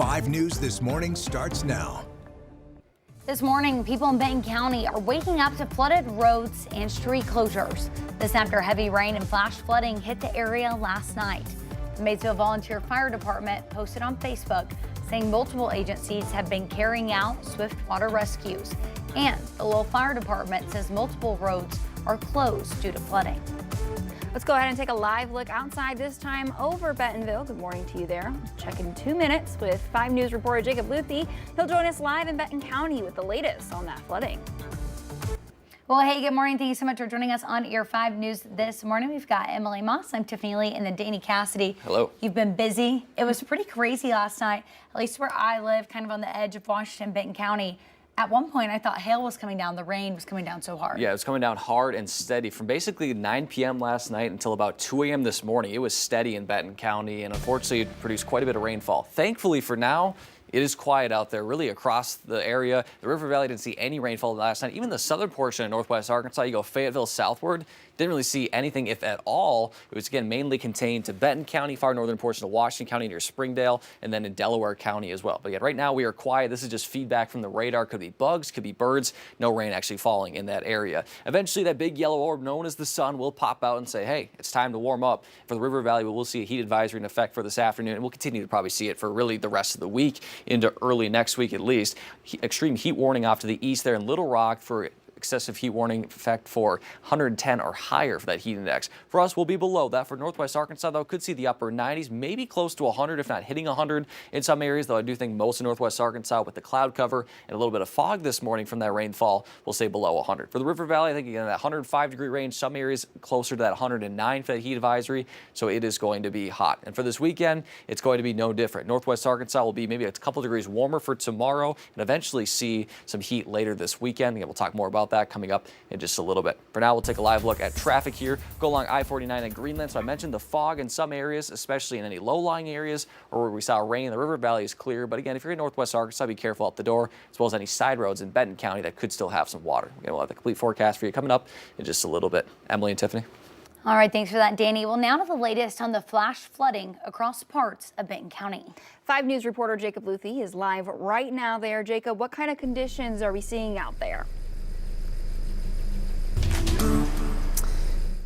5 News This Morning starts now. This morning, people in Benton County are waking up to flooded roads and street closures. This after heavy rain and flash flooding hit the area last night. The Maysville Volunteer Fire Department posted on Facebook saying multiple agencies have been carrying out swift water rescues. And the Lowell Fire Department says multiple roads are closed due to flooding. Let's go ahead and take a live look outside, this time over Bentonville. Good morning to you there. Check in 2 minutes with 5 News reporter Jacob Luthi. He'll join us live in Benton County with the latest on that flooding. Well, hey, good morning. Thank you so much for joining us on Ear 5 News this morning. We've got Emily Moss, I'm Tiffany Lee, and then Danny Cassidy. Hello. You've been busy. It was pretty crazy last night, at least where I live, kind of on the edge of Washington, Benton County. At one point, I thought hail was coming down. The rain was coming down so hard. Yeah, it was coming down hard and steady from basically 9 p.m. last night until about 2 a.m. this morning. It was steady in Benton County, and unfortunately, it produced quite a bit of rainfall. Thankfully for now, it is quiet out there, really across the area. The River Valley didn't see any rainfall last night. Even the southern portion of northwest Arkansas, you go Fayetteville southward, didn't really see anything, if at all. It was, again, mainly contained to Benton County, far northern portion of Washington County near Springdale, and then in Delaware County as well. But again, right now we are quiet. This is just feedback from the radar. Could be bugs, could be birds. No rain actually falling in that area. Eventually, that big yellow orb known as the sun will pop out and say, hey, it's time to warm up. For the River Valley, we'll see a heat advisory in effect for this afternoon, and we'll continue to probably see it for really the rest of the week into early next week at least. Extreme heat warning off to the east there in Little Rock for excessive heat warning effect for 110 or higher for that heat index. For us, we'll be below that. For northwest Arkansas, though, could see the upper 90s, maybe close to 100, if not hitting 100 in some areas, though I do think most of northwest Arkansas with the cloud cover and a little bit of fog this morning from that rainfall will stay below 100. For the River Valley, I think again that 105-degree range, some areas closer to that 109 for that heat advisory, so it is going to be hot. And for this weekend, it's going to be no different. Northwest Arkansas will be maybe a couple degrees warmer for tomorrow and eventually see some heat later this weekend. Again, we'll talk more about that coming up in just a little bit. For now, we'll take a live look at traffic here. Go along I-49 in Greenland. So I mentioned the fog in some areas, especially in any low-lying areas or where we saw rain. The River Valley is clear, but again, if you're in northwest Arkansas, be careful up the door, as well as any side roads in Benton County that could still have some water. Again, we'll have the complete forecast for you coming up in just a little bit. Emily and Tiffany. All right, thanks for that, Danny. Well, now to the latest on the flash flooding across parts of Benton County. 5 News reporter Jacob Luthi is live right now there. Jacob, what kind of conditions are we seeing out there?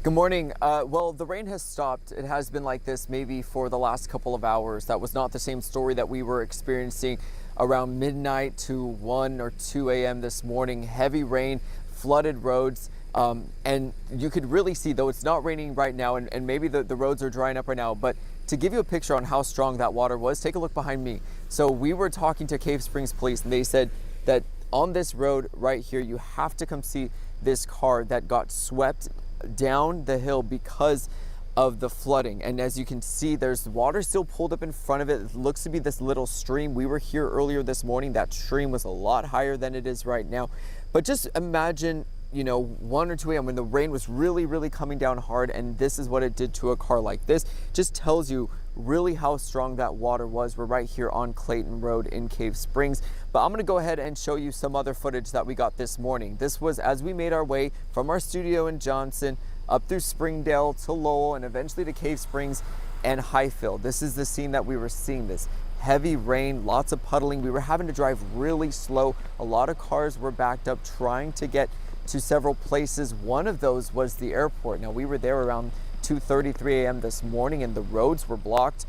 Good morning. Well, the rain has stopped. It has been like this maybe for the last couple of hours. That was not the same story that we were experiencing around midnight to 1 or 2 a.m. this morning. Heavy rain, flooded roads, and you could really see, though it's not raining right now, and maybe the roads are drying up right now, but to give you a picture on how strong that water was, take a look behind me. So we were talking to Cave Springs Police, and they said that on this road right here, you have to come see this car that got swept down the hill because of the flooding. And as you can see, there's water still pulled up in front of it. It looks to be this little stream. We were here earlier this morning. That stream was a lot higher than it is right now. But just imagine, 1 or 2 a.m. when the rain was really coming down hard, and this is what it did to a car like this. Just tells you really how strong that water was. We're right here on Clayton Road in Cave Springs. But I'm gonna go ahead and show you some other footage that we got this morning. This was as we made our way from our studio in Johnson up through Springdale to Lowell and eventually to Cave Springs and Highfield. This is the scene that we were seeing. This heavy rain, lots of puddling. We were having to drive really slow. A lot of cars were backed up trying to get to several places. One of those was the airport. Now we were there around 2:33 a.m. this morning, and the roads were blocked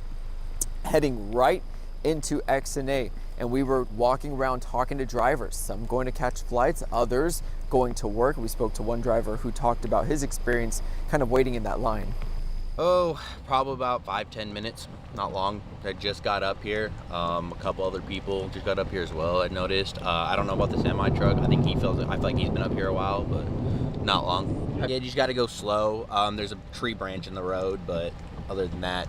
heading right into XNA. And we were walking around talking to drivers, some going to catch flights, others going to work. We spoke to one driver who talked about his experience kind of waiting in that line. Oh, probably about 5-10 minutes, not long. I just got up here. A couple other people just got up here as well, I noticed. I don't know about the semi truck. I feel like he's been up here a while, but not long. Yeah, you just got to go slow. There's a tree branch in the road, but other than that.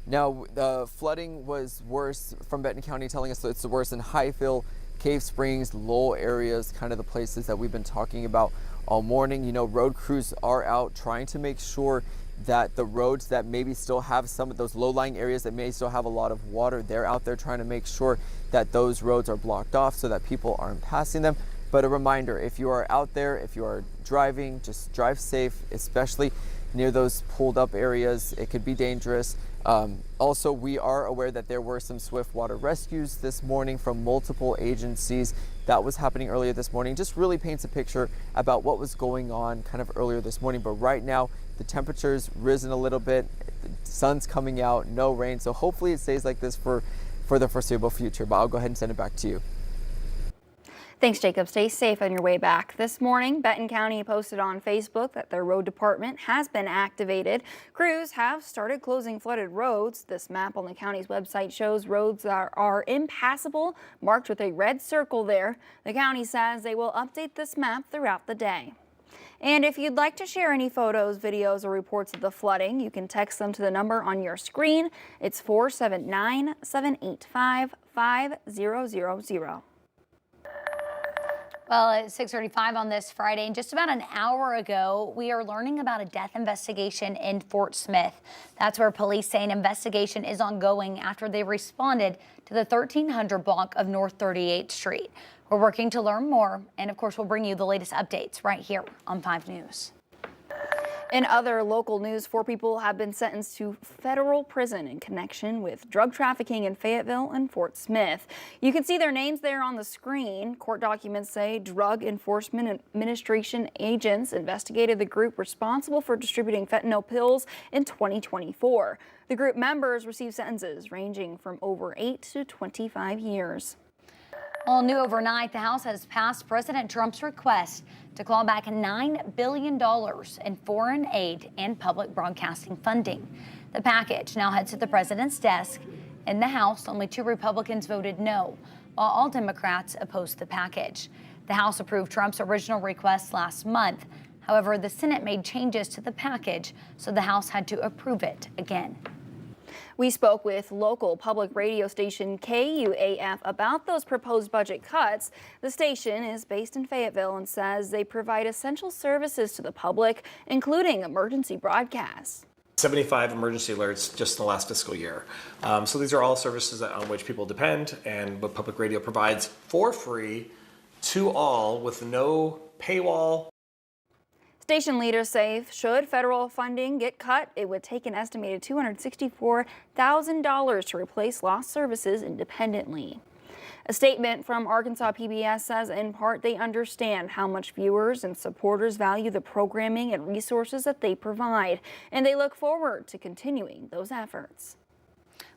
Now, the flooding was worse from Benton County, telling us that it's the worst in Highfield, Cave Springs, Lowell areas, kind of the places that we've been talking about all morning. Road crews are out trying to make sure that the roads that maybe still have some of those low-lying areas that may still have a lot of water, they're out there trying to make sure that those roads are blocked off so that people aren't passing them. But a reminder, if you are out there, if you are driving, just drive safe, especially near those pulled up areas. It could be dangerous. Also, we are aware that there were some swift water rescues this morning from multiple agencies. That was happening earlier this morning. Just really paints a picture about what was going on kind of earlier this morning. But right now, the temperature's risen a little bit. The sun's coming out, no rain. So hopefully it stays like this for the foreseeable future. But I'll go ahead and send it back to you. Thanks, Jacob. Stay safe on your way back. This morning, Benton County posted on Facebook that their road department has been activated. Crews have started closing flooded roads. This map on the county's website shows roads that are impassable, marked with a red circle there. The county says they will update this map throughout the day. And if you'd like to share any photos, videos, or reports of the flooding, you can text them to the number on your screen. It's 479-785-5000. Well, at 6:35 on this Friday, and just about an hour ago, we are learning about a death investigation in Fort Smith. That's where police say an investigation is ongoing after they responded to the 1300 block of North 38th Street. We're working to learn more, and of course, we'll bring you the latest updates right here on 5 News. In other local news, 4 people have been sentenced to federal prison in connection with drug trafficking in Fayetteville and Fort Smith. You can see their names there on the screen. Court documents say Drug Enforcement Administration agents investigated the group responsible for distributing fentanyl pills in 2024. The group members received sentences ranging from over 8 to 25 years. Well, new overnight, the House has passed President Trump's request to claw back $9 billion in foreign aid and public broadcasting funding. The package now heads to the president's desk. In the House, only 2 Republicans voted no, while all Democrats opposed the package. The House approved Trump's original request last month. However, the Senate made changes to the package, so the House had to approve it again. We spoke with local public radio station KUAF about those proposed budget cuts. The station is based in Fayetteville and says they provide essential services to the public, including emergency broadcasts. 75 emergency alerts just in the last fiscal year. So these are all services on which people depend, and what public radio provides for free to all with no paywall. Station leaders say should federal funding get cut, it would take an estimated $264,000 to replace lost services independently. A statement from Arkansas PBS says in part they understand how much viewers and supporters value the programming and resources that they provide, and they look forward to continuing those efforts.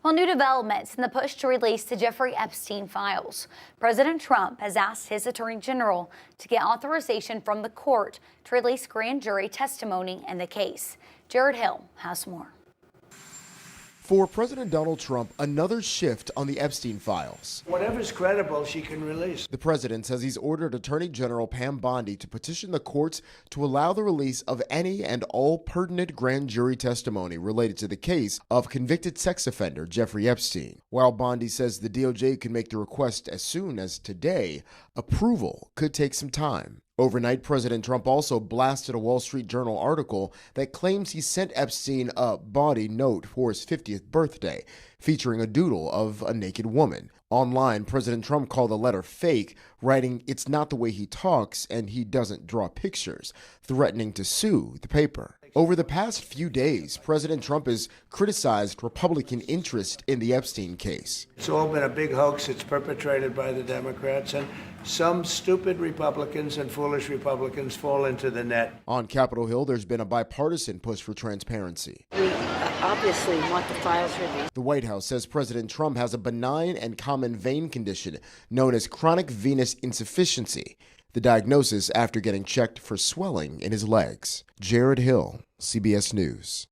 Well, new developments in the push to release the Jeffrey Epstein files. President Trump has asked his attorney general to get authorization from the court to release grand jury testimony in the case. Jared Hill has more. For President Donald Trump, another shift on the Epstein files. Whatever's credible, she can release. The president says he's ordered Attorney General Pam Bondi to petition the courts to allow the release of any and all pertinent grand jury testimony related to the case of convicted sex offender Jeffrey Epstein. While Bondi says the DOJ could make the request as soon as today, approval could take some time. Overnight, President Trump also blasted a Wall Street Journal article that claims he sent Epstein a bawdy note for his 50th birthday, featuring a doodle of a naked woman. Online, President Trump called the letter fake, writing it's not the way he talks and he doesn't draw pictures, threatening to sue the paper. Over the past few days, President Trump has criticized Republican interest in the Epstein case. It's all been a big hoax. It's perpetrated by the Democrats, and some stupid Republicans and foolish Republicans fall into the net. On Capitol Hill, there's been a bipartisan push for transparency. We obviously want the files released. The White House says President Trump has a benign and common vein condition known as chronic venous insufficiency, the diagnosis after getting checked for swelling in his legs. Jared Hill, CBS News.